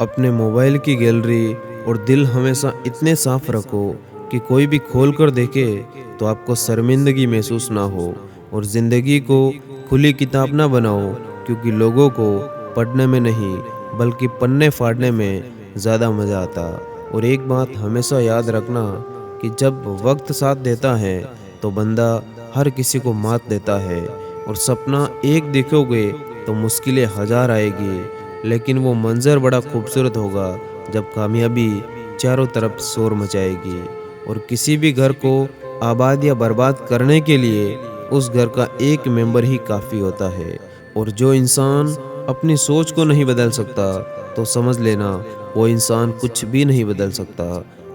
अपने मोबाइल की गैलरी और दिल हमेशा इतने साफ रखो कि कोई भी खोल कर देखे तो आपको शर्मिंदगी महसूस ना हो। और ज़िंदगी को खुली किताब ना बनाओ, क्योंकि लोगों को पढ़ने में नहीं बल्कि पन्ने फाड़ने में ज़्यादा मज़ा आता। और एक बात हमेशा याद रखना कि जब वक्त साथ देता है तो बंदा हर किसी को मात देता है। और सपना एक देखोगे तो मुश्किलें हज़ार आएगी, लेकिन वो मंज़र बड़ा खूबसूरत होगा जब कामयाबी चारों तरफ शोर मचाएगी। और किसी भी घर को आबाद या बर्बाद करने के लिए उस घर का एक मेंबर ही काफ़ी होता है। और जो इंसान अपनी सोच को नहीं बदल सकता तो समझ लेना वो इंसान कुछ भी नहीं बदल सकता।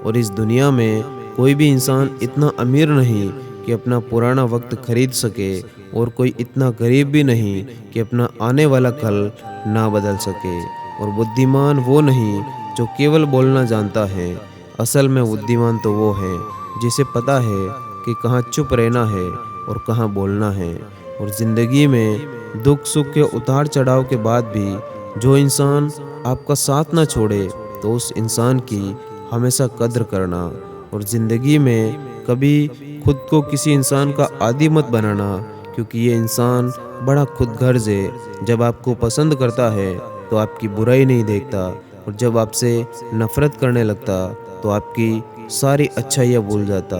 और इस दुनिया में कोई भी इंसान इतना अमीर नहीं कि अपना पुराना वक्त खरीद सके, और कोई इतना गरीब भी नहीं कि अपना आने वाला कल ना बदल सके। और बुद्धिमान वो नहीं जो केवल बोलना जानता है, असल में बुद्धिमान तो वो है जिसे पता है कि कहाँ चुप रहना है और कहाँ बोलना है। और ज़िंदगी में दुख सुख के उतार चढ़ाव के बाद भी जो इंसान आपका साथ ना छोड़े तो उस इंसान की हमेशा कद्र करना। और ज़िंदगी में कभी खुद को किसी इंसान का आदी मत बनाना, क्योंकि ये इंसान बड़ा खुदगर्ज है। जब आपको पसंद करता है तो आपकी बुराई नहीं देखता, और जब आपसे नफरत करने लगता तो आपकी सारी अच्छाइयाँ भूल जाता।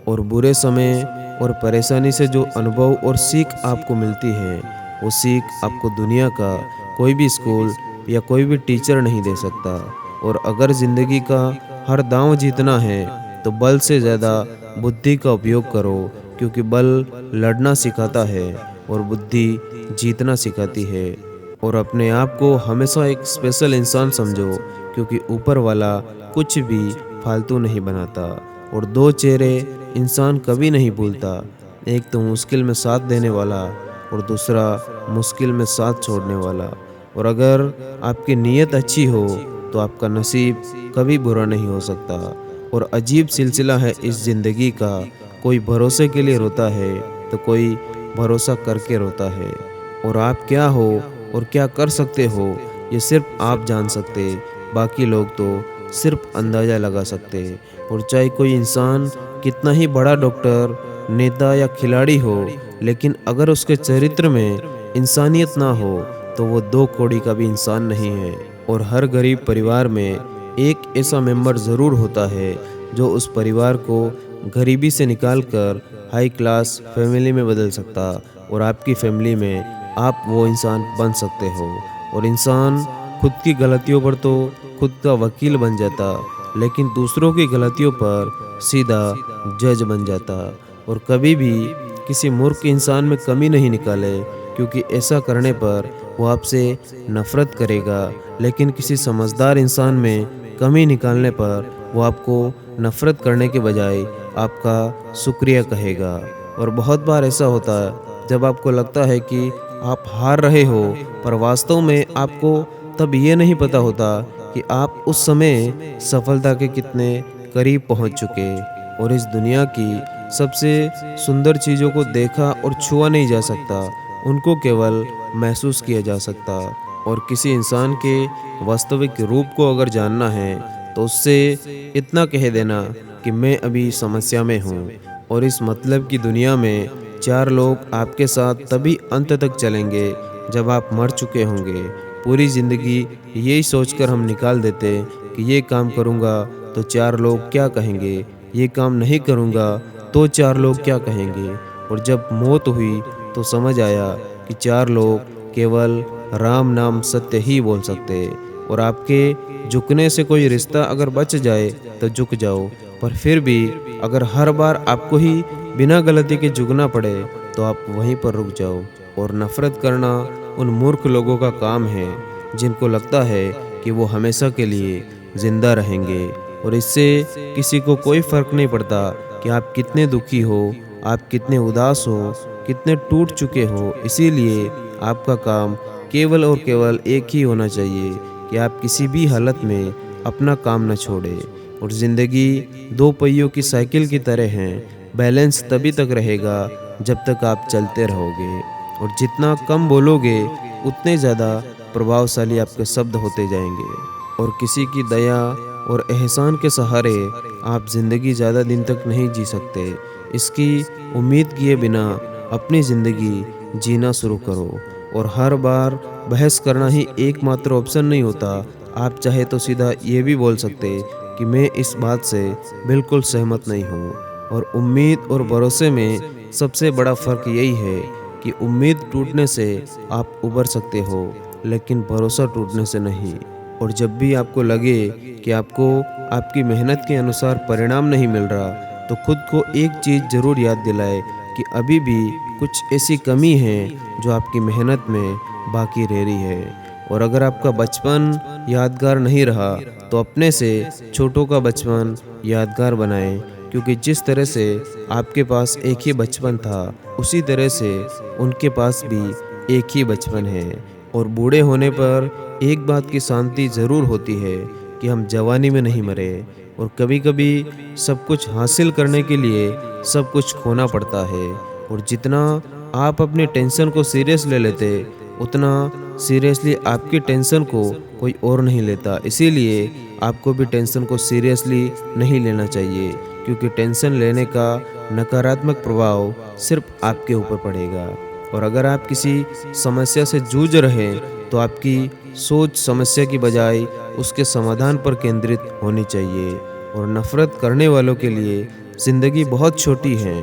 और बुरे समय और परेशानी से जो अनुभव और सीख आपको मिलती है, वो सीख आपको दुनिया का कोई भी स्कूल या कोई भी टीचर नहीं दे सकता। और अगर ज़िंदगी का हर दांव जीतना है तो बल से ज़्यादा बुद्धि का उपयोग करो, क्योंकि बल लड़ना सिखाता है और बुद्धि जीतना सिखाती है। और अपने आप को हमेशा एक स्पेशल इंसान समझो, क्योंकि ऊपर वाला कुछ भी फालतू नहीं बनाता। और दो चेहरे इंसान कभी नहीं भूलता, एक तो मुश्किल में साथ देने वाला और दूसरा मुश्किल में साथ छोड़ने वाला। और अगर आपकी नीयत अच्छी हो तो आपका नसीब कभी बुरा नहीं हो सकता। और अजीब सिलसिला है इस ज़िंदगी का, कोई भरोसे के लिए रोता है तो कोई भरोसा करके रोता है। और आप क्या हो और क्या कर सकते हो ये सिर्फ आप जान सकते, बाकी लोग तो सिर्फ अंदाज़ा लगा सकते। और चाहे कोई इंसान कितना ही बड़ा डॉक्टर, नेता या खिलाड़ी हो, लेकिन अगर उसके चरित्र में इंसानियत ना हो तो वो दो कौड़ी का भी इंसान नहीं है। और हर गरीब परिवार में एक ऐसा मेंबर ज़रूर होता है जो उस परिवार को गरीबी से निकालकर हाई क्लास फैमिली में बदल सकता। और आपकी फैमिली में आप वो इंसान बन सकते हो। और इंसान खुद की गलतियों पर तो खुद का वकील बन जाता, लेकिन दूसरों की गलतियों पर सीधा जज बन जाता। और कभी भी किसी मूर्ख इंसान में कमी नहीं निकाले, क्योंकि ऐसा करने पर वो आपसे नफरत करेगा, लेकिन किसी समझदार इंसान में कमी निकालने पर वो आपको नफरत करने के बजाय आपका शुक्रिया कहेगा। और बहुत बार ऐसा होता है जब आपको लगता है कि आप हार रहे हो, पर वास्तव में आपको तब ये नहीं पता होता कि आप उस समय सफलता के कितने करीब पहुंच चुके। और इस दुनिया की सबसे सुंदर चीज़ों को देखा और छुआ नहीं जा सकता, उनको केवल महसूस किया जा सकता। और किसी इंसान के वास्तविक रूप को अगर जानना है तो उससे इतना कह देना कि मैं अभी समस्या में हूँ। और इस मतलब की दुनिया में चार लोग आपके साथ तभी अंत तक चलेंगे जब आप मर चुके होंगे। पूरी ज़िंदगी यही सोचकर हम निकाल देते कि ये काम करूँगा तो चार लोग क्या कहेंगे, ये काम नहीं करूँगा तो चार लोग क्या कहेंगे। और जब मौत हुई तो समझ आया कि चार लोग केवल राम नाम सत्य ही बोल सकते। और आपके झुकने से कोई रिश्ता अगर बच जाए तो झुक जाओ, पर फिर भी अगर हर बार आपको ही बिना गलती के झुकना पड़े तो आप वहीं पर रुक जाओ। और नफरत करना उन मूर्ख लोगों का काम है जिनको लगता है कि वो हमेशा के लिए जिंदा रहेंगे। और इससे किसी को कोई फर्क नहीं पड़ता कि आप कितने दुखी हो, आप कितने उदास हो, कितने टूट चुके हो। इसीलिए आपका काम केवल और केवल एक ही होना चाहिए कि आप किसी भी हालत में अपना काम न छोड़ें। और ज़िंदगी दो पहियों की साइकिल की तरह है, बैलेंस तभी तक रहेगा जब तक आप चलते रहोगे। और जितना कम बोलोगे उतने ज़्यादा प्रभावशाली आपके शब्द होते जाएंगे। और किसी की दया और एहसान के सहारे आप ज़िंदगी ज़्यादा दिन तक नहीं जी सकते। इसकी उम्मीद किए बिना अपनी ज़िंदगी जीना शुरू करो। और हर बार बहस करना ही एकमात्र ऑप्शन नहीं होता। आप चाहे तो सीधा ये भी बोल सकते कि मैं इस बात से बिल्कुल सहमत नहीं हूँ। और उम्मीद और भरोसे में सबसे बड़ा फ़र्क यही है कि उम्मीद टूटने से आप उबर सकते हो, लेकिन भरोसा टूटने से नहीं। और जब भी आपको लगे कि आपको आपकी मेहनत के अनुसार परिणाम नहीं मिल रहा, तो खुद को एक चीज़ ज़रूर याद दिलाए कि अभी भी कुछ ऐसी कमी है जो आपकी मेहनत में बाकी रह रही है। और अगर आपका बचपन यादगार नहीं रहा, तो अपने से छोटों का बचपन यादगार बनाएं, क्योंकि जिस तरह से आपके पास एक ही बचपन था, उसी तरह से उनके पास भी एक ही बचपन है। और बूढ़े होने पर एक बात की शांति ज़रूर होती है कि हम जवानी में नहीं मरे। और कभी कभी सब कुछ हासिल करने के लिए सब कुछ खोना पड़ता है। और जितना आप अपनी टेंशन को सीरियस ले लेते, उतना सीरियसली आपकी टेंशन को कोई और नहीं लेता। इसीलिए आपको भी टेंशन को सीरियसली नहीं लेना चाहिए, क्योंकि टेंशन लेने का नकारात्मक प्रभाव सिर्फ आपके ऊपर पड़ेगा। और अगर आप किसी समस्या से जूझ रहे हैं, तो आपकी सोच समस्या की बजाय उसके समाधान पर केंद्रित होनी चाहिए। और नफ़रत करने वालों के लिए ज़िंदगी बहुत छोटी है,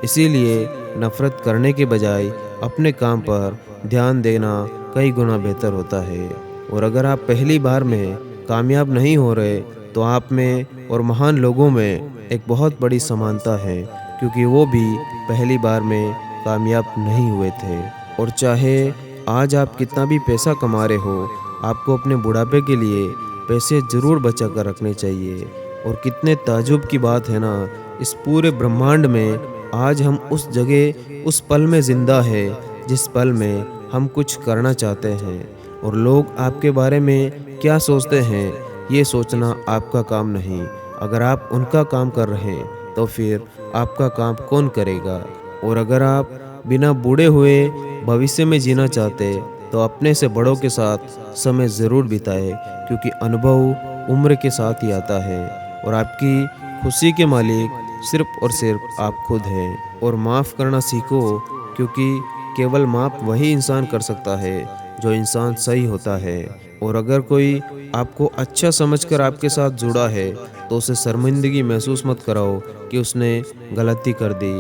इसीलिए नफ़रत करने के बजाय अपने काम पर ध्यान देना कई गुना बेहतर होता है। और अगर आप पहली बार में कामयाब नहीं हो रहे, तो आप में और महान लोगों में एक बहुत बड़ी समानता है, क्योंकि वो भी पहली बार में कामयाब नहीं हुए थे। और चाहे आज आप कितना भी पैसा कमा रहे हो, आपको अपने बुढ़ापे के लिए पैसे ज़रूर बचा कर रखने चाहिए। और कितने ताजुब की बात है ना, इस पूरे ब्रह्मांड में आज हम उस जगह उस पल में ज़िंदा है जिस पल में हम कुछ करना चाहते हैं। और लोग आपके बारे में क्या सोचते हैं, ये सोचना आपका काम नहीं। अगर आप उनका काम कर रहे हैं, तो फिर आपका काम कौन करेगा। और अगर आप बिना बूढ़े हुए भविष्य में जीना चाहते, तो अपने से बड़ों के साथ समय ज़रूर बिताए, क्योंकि अनुभव उम्र के साथ ही आता है। और आपकी खुशी के मालिक सिर्फ और सिर्फ आप खुद हैं। और माफ़ करना सीखो, क्योंकि केवल माफ़ वही इंसान कर सकता है जो इंसान सही होता है। और अगर कोई आपको अच्छा समझकर आपके साथ जुड़ा है, तो उसे शर्मिंदगी महसूस मत कराओ कि उसने गलती कर दी।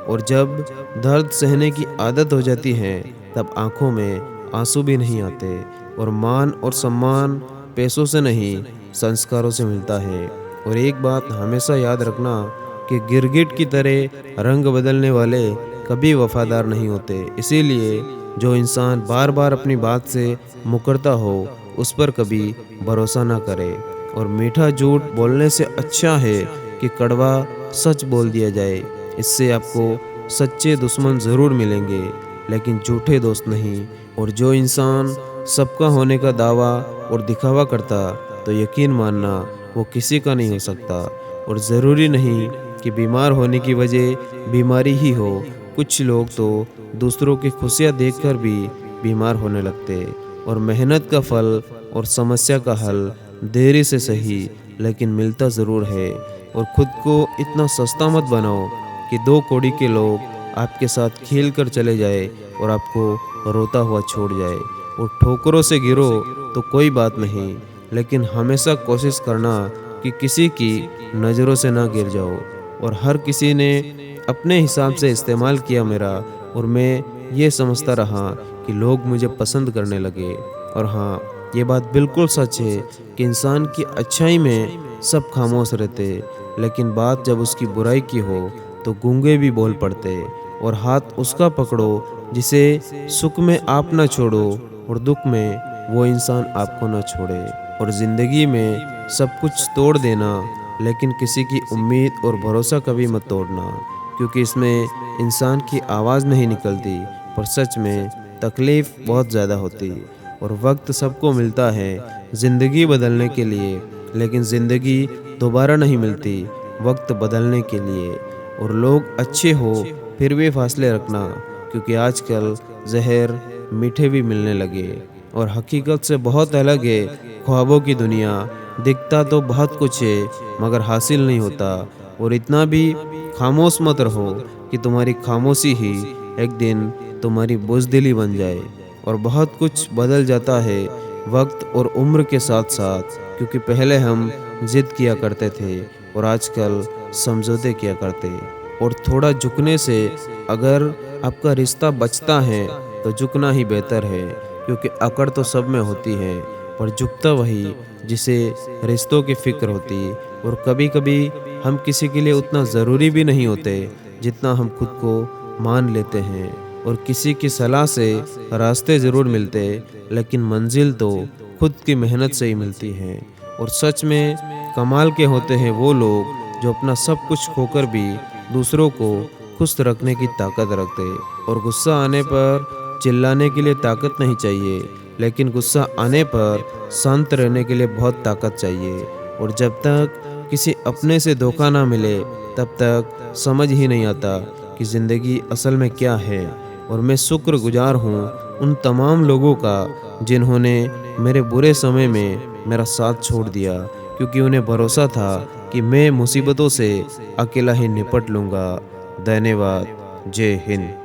और जब दर्द सहने की आदत हो जाती है, तब आंखों में आंसू भी नहीं आते। और मान और सम्मान पैसों से नहीं, संस्कारों से मिलता है। और एक बात हमेशा याद रखना कि गिरगिट की तरह रंग बदलने वाले कभी वफादार नहीं होते। इसीलिए जो इंसान बार बार अपनी बात से मुकरता हो, उस पर कभी भरोसा ना करे। और मीठा झूठ बोलने से अच्छा है कि कड़वा सच बोल दिया जाए। इससे आपको सच्चे दुश्मन ज़रूर मिलेंगे, लेकिन झूठे दोस्त नहीं। और जो इंसान सबका होने का दावा और दिखावा करता, तो यकीन मानना वो किसी का नहीं हो सकता। और ज़रूरी नहीं कि बीमार होने की वजह बीमारी ही हो। कुछ लोग तो दूसरों की खुशियाँ देखकर भी बीमार होने लगते। और मेहनत का फल और समस्या का हल देरी से सही, लेकिन मिलता ज़रूर है। और खुद को इतना सस्ता मत बनाओ कि 2 कौड़ी के लोग आपके साथ खेल कर चले जाए और आपको रोता हुआ छोड़ जाए। और ठोकरों से गिरो तो कोई बात नहीं, लेकिन हमेशा कोशिश करना कि किसी की नज़रों से ना गिर जाओ। और हर किसी ने अपने हिसाब से इस्तेमाल किया मेरा, और मैं ये समझता रहा कि लोग मुझे पसंद करने लगे। और हाँ, ये बात बिल्कुल सच है कि इंसान की अच्छाई में सब खामोश रहते, लेकिन बात जब उसकी बुराई की हो, तो गूंगे भी बोल पड़ते। और हाथ उसका पकड़ो जिसे सुख में आप ना छोड़ो, और दुख में वो इंसान आपको ना छोड़े। और ज़िंदगी में सब कुछ तोड़ देना, लेकिन किसी की उम्मीद और भरोसा कभी मत तोड़ना, क्योंकि इसमें इंसान की आवाज़ नहीं निकलती, पर सच में तकलीफ़ बहुत ज़्यादा होती। और वक्त सबको मिलता है ज़िंदगी बदलने के लिए, लेकिन ज़िंदगी दोबारा नहीं मिलती वक्त बदलने के लिए। और लोग अच्छे हो फिर भी फासले रखना, क्योंकि आजकल जहर मीठे भी मिलने लगे। और हकीकत से बहुत अलग है ख्वाबों की दुनिया। दिखता तो बहुत कुछ है मगर हासिल नहीं होता। और इतना भी खामोश मत रहो कि तुम्हारी खामोशी ही एक दिन तुम्हारी बुज़दिली बन जाए। और बहुत कुछ बदल जाता है वक्त और उम्र के साथ साथ, क्योंकि पहले हम जिद किया करते थे और आजकल समझौते किया करते। और थोड़ा झुकने से अगर आपका रिश्ता बचता है तो झुकना ही बेहतर है, क्योंकि अकड़ तो सब में होती है पर झुकता वही जिसे रिश्तों की फिक्र होती। और कभी कभी हम किसी के लिए उतना ज़रूरी भी नहीं होते जितना हम खुद को मान लेते हैं। और किसी की सलाह से रास्ते ज़रूर मिलते लेकिन मंजिल तो खुद की मेहनत से ही मिलती है। और सच में कमाल के होते हैं वो लोग जो अपना सब कुछ खोकर भी दूसरों को खुश रखने की ताकत रखते। और गुस्सा आने पर चिल्लाने के लिए ताकत नहीं चाहिए, लेकिन गुस्सा आने पर शांत रहने के लिए बहुत ताकत चाहिए। और जब तक किसी अपने से धोखा ना मिले तब तक समझ ही नहीं आता कि ज़िंदगी असल में क्या है। और मैं शुक्रगुजार हूँ उन तमाम लोगों का जिन्होंने मेरे बुरे समय में मेरा साथ छोड़ दिया, क्योंकि उन्हें भरोसा था कि मैं मुसीबतों से अकेला ही निपट लूँगा। धन्यवाद। जय हिंद।